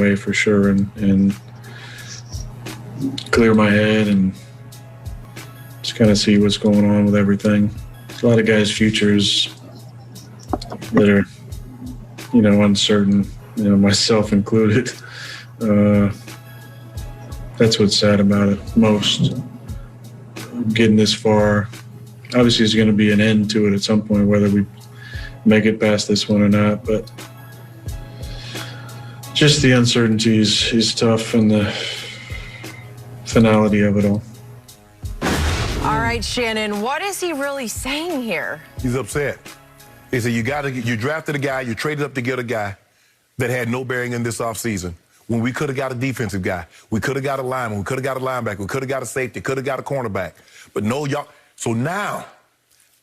away for sure and clear my head and just kind of see what's going on with everything. A lot of guys' futures that are, uncertain, myself included. That's what's sad about it most. Getting this far, obviously there's going to be an end to it at some point, whether we make it past this one or not, but just the uncertainty is tough, and the finality of it all. All right, Shannon, what is he really saying here? He's upset. He said, you drafted a guy, you traded up to get a guy that had no bearing in this offseason. When we could have got a defensive guy, we could have got a lineman, we could have got a linebacker, we could have got a safety, could have got a cornerback. But no, y'all. So now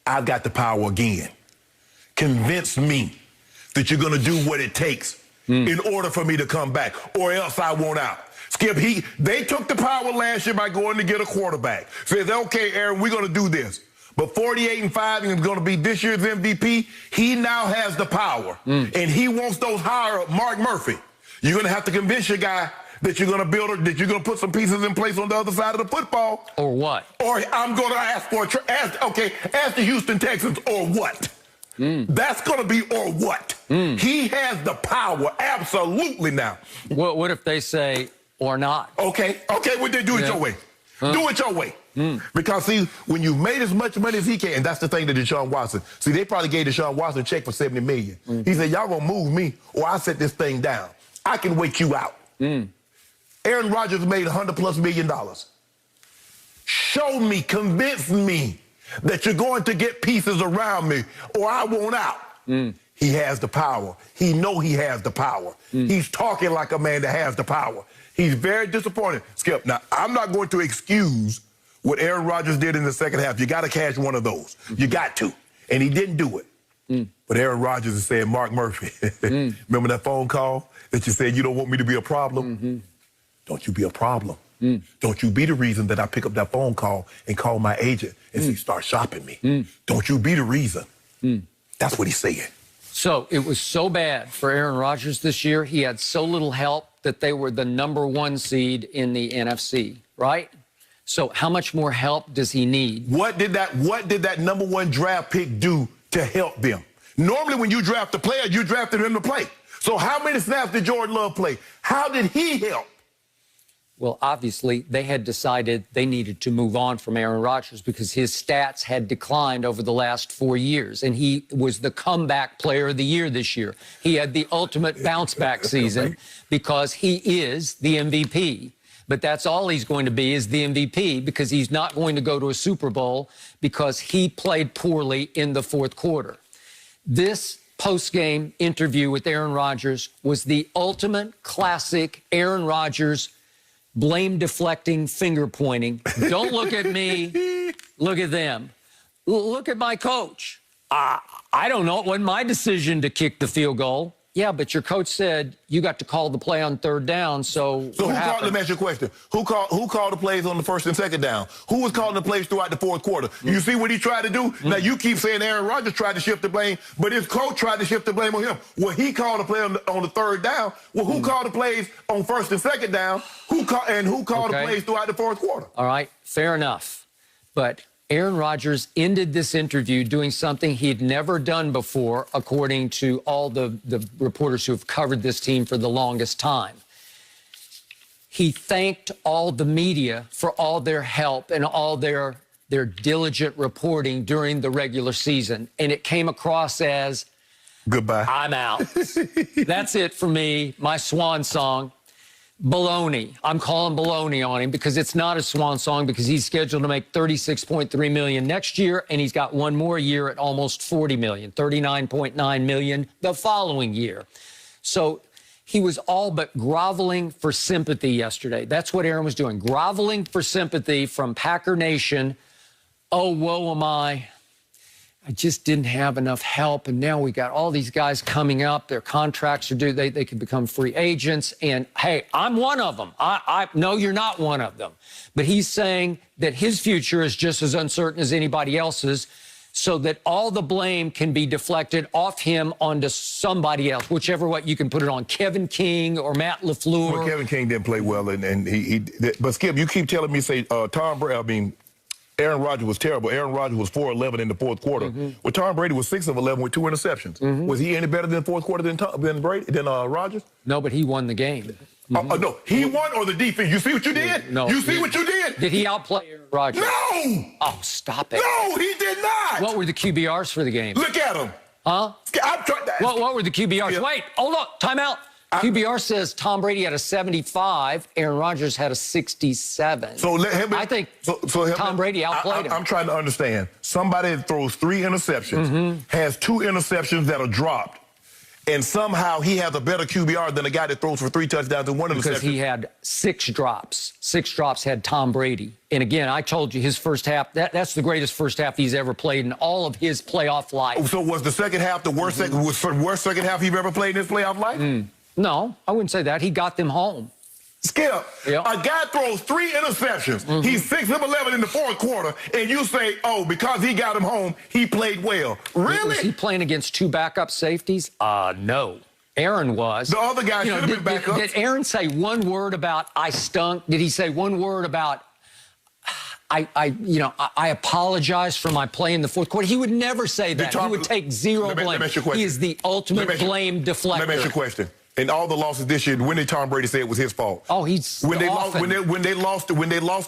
I've got the power again. Convince me that you're going to do what it takes in order for me to come back, or else I won't out. Skip, they took the power last year by going to get a quarterback. Says, okay, Aaron, we're going to do this. But 48-5 is going to be this year's MVP. He now has the power, and he wants those higher up. Mark Murphy, you're going to have to convince your guy that you're going to build, that you're going to put some pieces in place on the other side of the football. Or what? Or I'm going to ask for ask the Houston Texans, or what? That's going to be or what? He has the power, absolutely now. What if they say, or not? Okay, well, then do it your way. Do it your way. Because, see, when you've made as much money as he can, and that's the thing to Deshaun Watson. See, they probably gave Deshaun Watson a check for $70 million. He said, y'all going to move me, or I set this thing down. I can wait you out. Aaron Rodgers made $100+ million. Show me, convince me that you're going to get pieces around me, or I won't out. He has the power. He has the power. He's talking like a man that has the power. He's very disappointed. Skip, now, I'm not going to excuse what Aaron Rodgers did in the second half. You got to cash one of those. You got to. And he didn't do it. But Aaron Rodgers is saying, Mark Murphy, remember that phone call that you said you don't want me to be a problem? Don't you be a problem. Don't you be the reason that I pick up that phone call and call my agent and say, start shopping me. Don't you be the reason. That's what he's saying. So it was so bad for Aaron Rodgers this year. He had so little help that they were the #1 seed in the NFC, right? So how much more help does he need? What did that #1 draft pick do to help them? Normally when you draft a player, you drafted him to play. So how many snaps did Jordan Love play? How did he help? Well, obviously, they had decided they needed to move on from Aaron Rodgers because his stats had declined over the last 4 years, and he was the comeback player of the year this year. He had the ultimate bounce-back season because he is the MVP. But that's all he's going to be, is the MVP, because he's not going to go to a Super Bowl because he played poorly in the fourth quarter. This post-game interview with Aaron Rodgers was the ultimate classic Aaron Rodgers blame-deflecting, finger-pointing. Don't look at me. Look at them. Look at my coach. I don't know. It wasn't my decision to kick the field goal. Yeah, but your coach said you got to call the play on third down, so who called? Let me ask you a question. Who called the plays on the first and second down? Who was calling the plays throughout the fourth quarter? You see what he tried to do? Now, you keep saying Aaron Rodgers tried to shift the blame, but his coach tried to shift the blame on him. Well, he called the play on the third down. Well, who called the plays on first and second down? Who called the plays throughout the fourth quarter? All right, fair enough. But Aaron Rodgers ended this interview doing something he'd never done before, according to all the reporters who have covered this team for the longest time. He thanked all the media for all their help and all their diligent reporting during the regular season. And it came across as, goodbye. I'm out. That's it for me, my swan song. Baloney. I'm calling baloney on him because it's not a swan song, because he's scheduled to make $36.3 million next year, and he's got one more year at almost $40 million, $39.9 million the following year. So he was all but groveling for sympathy yesterday. That's what Aaron was doing, groveling for sympathy from Packer Nation. Oh, woe am I. I just didn't have enough help, and now we got all these guys coming up. Their contracts are due. They could become free agents, and, hey, I'm one of them. No, you're not one of them. But he's saying that his future is just as uncertain as anybody else's. so that all the blame can be deflected off him onto somebody else, whichever way you can put it on, Kevin King or Matt LaFleur. Well, Kevin King didn't play well, but Skip, you keep telling me, Aaron Rodgers was terrible. Aaron Rodgers was 4-11 in the fourth quarter. Well, Tom Brady was 6 of 11 with 2 interceptions. Was he any better than the fourth quarter than Rodgers? No, but he won the game. No, he won or the defense. You see what you did? No. You see what you did? Did he outplay Aaron Rodgers? No! Oh, stop it. No, he did not. What were the QBRs for the game? Look at him. Huh? I'm trying to... What were the QBRs? Yeah. Wait, hold on. Time out. QBR says Tom Brady had a 75, Aaron Rodgers had a 67. So I think Tom Brady outplayed him. I'm trying to understand. Somebody that throws 3 interceptions, has 2 interceptions that are dropped, and somehow he has a better QBR than a guy that throws for 3 touchdowns and 1 interception. Because he had 6 drops. 6 drops had Tom Brady. And again, I told you his first half, that's the greatest first half he's ever played in all of his playoff life. So was the second half the worst, worst second half he's ever played in his playoff life? No, I wouldn't say that. He got them home. Skip, Yeah. a guy throws 3 interceptions. He's 6 of 11 in the fourth quarter, and you say, oh, because he got him home, he played well. Really? Was he playing against 2 backup safeties? No. Aaron was. The other guy should have been backup. Did Aaron say one word about I stunk? Did he say one word about I apologize for my play in the fourth quarter? He would never say that. He would take zero blame. Let me ask you a question. He is the ultimate blame deflector. Let me ask you a question. In all the losses this year, when did Tom Brady say it was his fault? Oh, he's when they lost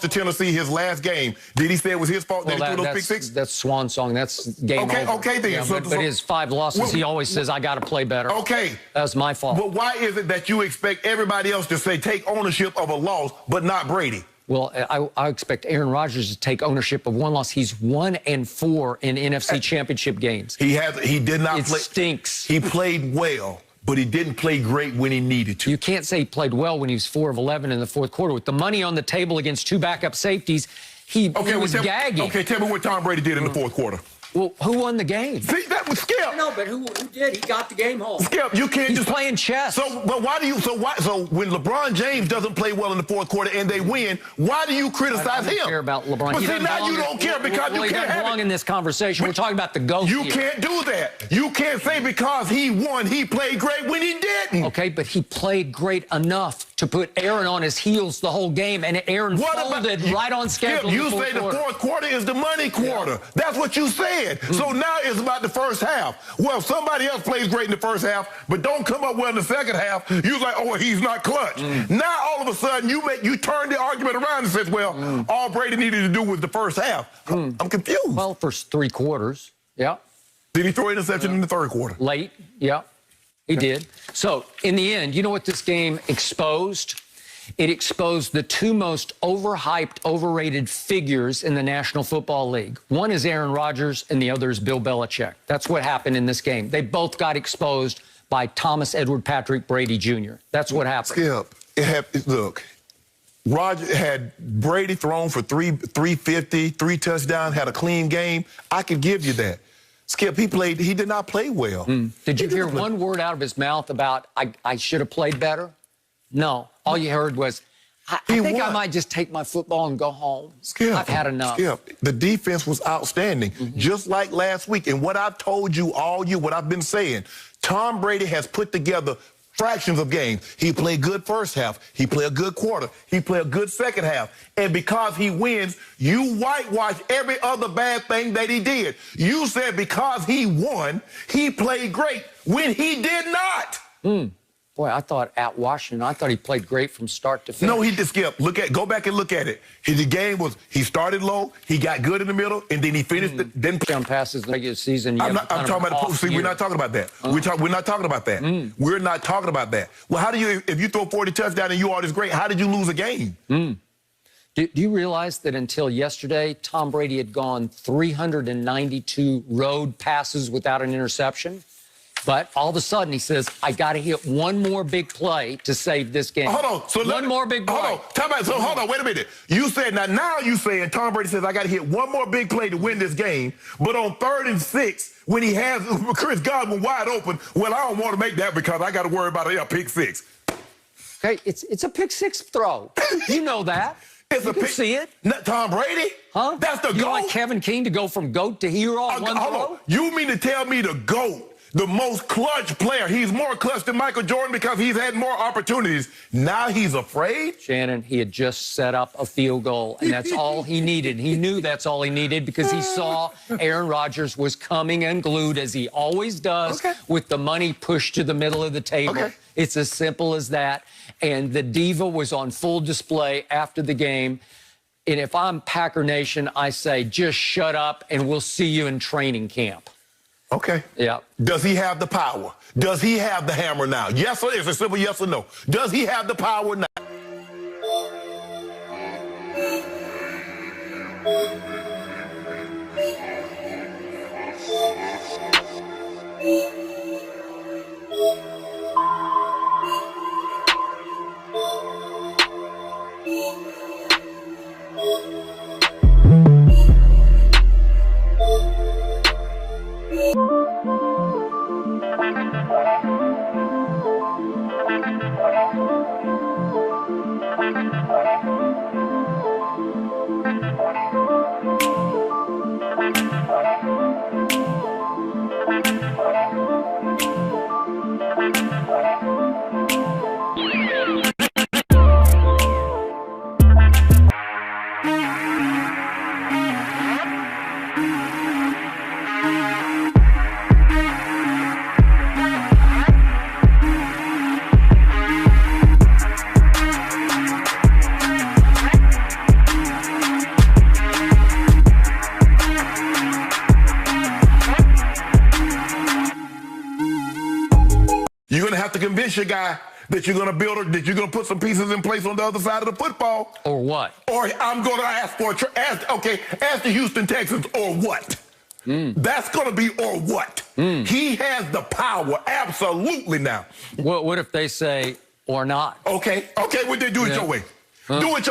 to Tennessee his last game. Did he say it was his fault that he threw those pick 6? That's swan song. That's game over. Okay, then. Yeah, but his 5 losses, he always says, I got to play better. Okay. That's my fault. But why is it that you expect everybody else to say take ownership of a loss, but not Brady? Well, I expect Aaron Rodgers to take ownership of 1 loss. He's 1-4 in NFC Championship games. He did not play. It stinks. He played well, but he didn't play great when he needed to. You can't say he played well when he was 4 of 11 in the fourth quarter. With the money on the table against 2 backup safeties, he was gagging. Okay, tell me what Tom Brady did in the fourth quarter. Well, who won the game? See, that was Skip. No, but who did? He got the game home. Skip, you can't He's playing chess. So when LeBron James doesn't play well in the fourth quarter and they win, why do you criticize I don't him? care about LeBron. But see, now you don't care because you can't have it. In this conversation. We're talking about the GOAT. You can't do that. You can't say because he won, he played great when he didn't. Okay, but he played great enough to put Aaron on his heels the whole game, and Aaron folded right on schedule. Skip, you say the fourth quarter is the money quarter. Yeah. That's what you said. So now it's about the first half. Well, somebody else plays great in the first half, but don't come up well in the second half. You're like, oh, he's not clutch. Now all of a sudden you turn the argument around and says, well, all Brady needed to do was the first half. I'm confused. Well, first 3 quarters, yeah. Did he throw an interception in the third quarter? Late, yeah, he did. So in the end, you know what this game exposed? It exposed the 2 most overhyped, overrated figures in the National Football League. One is Aaron Rodgers and the other is Bill Belichick. That's what happened in this game. They both got exposed by Thomas Edward Patrick Brady Jr. That's what happened. Skip, look, Rodgers had Brady thrown for 350, 3 touchdowns, had a clean game. I could give you that. Skip, he did not play well. Did you hear one word out of his mouth about, I should have played better? No. All you heard was, I think I might just take my football and go home. Skip, I've had enough. Skip, the defense was outstanding, just like last week. And what I've told you all year, what I've been saying, Tom Brady has put together fractions of games. He played good first half. He played a good quarter. He played a good second half. And because he wins, you whitewash every other bad thing that he did. You said because he won, he played great when he did not. Boy, I thought at Washington, I thought he played great from start to finish. No, he did, Skip. Go back and look at it. The game was, he started low, he got good in the middle, and then he finished it. Then down passes the regular season. I'm talking about the post. See, we're not talking about that. We're not talking about that. We're not talking about that. Well, how do you, if you throw 40 touchdowns and you are this great, how did you lose a game? Do you realize that until yesterday, Tom Brady had gone 392 road passes without an interception? But all of a sudden, he says, I got to hit one more big play to save this game. Hold on. So one more big play. Hold on. Wait a minute. You said, now you saying Tom Brady says, I got to hit one more big play to win this game. But on 3rd and 6, when he has Chris Godwin wide open, well, I don't want to make that because I got to worry about a pick 6. Okay, it's a pick 6 throw. You know that. It's You can see it. Not Tom Brady? Huh? That's the You GOAT? want Kevin King to go from GOAT to hero on one Hold throw? on. You mean to tell me the GOAT, the most clutch player, he's more clutch than Michael Jordan because he's had more opportunities. Now he's afraid? Shannon, he had just set up a field goal, and that's all he needed. He knew that's all he needed because he saw Aaron Rodgers was coming unglued, as he always does, with the money pushed to the middle of the table. Okay. It's as simple as that. And the diva was on full display after the game. And if I'm Packer Nation, I say, just shut up, and we'll see you in training camp. Okay. Yeah. Does he have the power? Does he have the hammer now? Yes or it's a simple yes or no. Does he have the power now? You're going to have to convince your guy that you're going to build, that you're going to put some pieces in place on the other side of the football. Or what? Or I'm going to ask for ask the Houston Texans, or what? That's going to be or what? He has the power, absolutely now. What if they say, or not? Okay, well, then do it your way. Do it your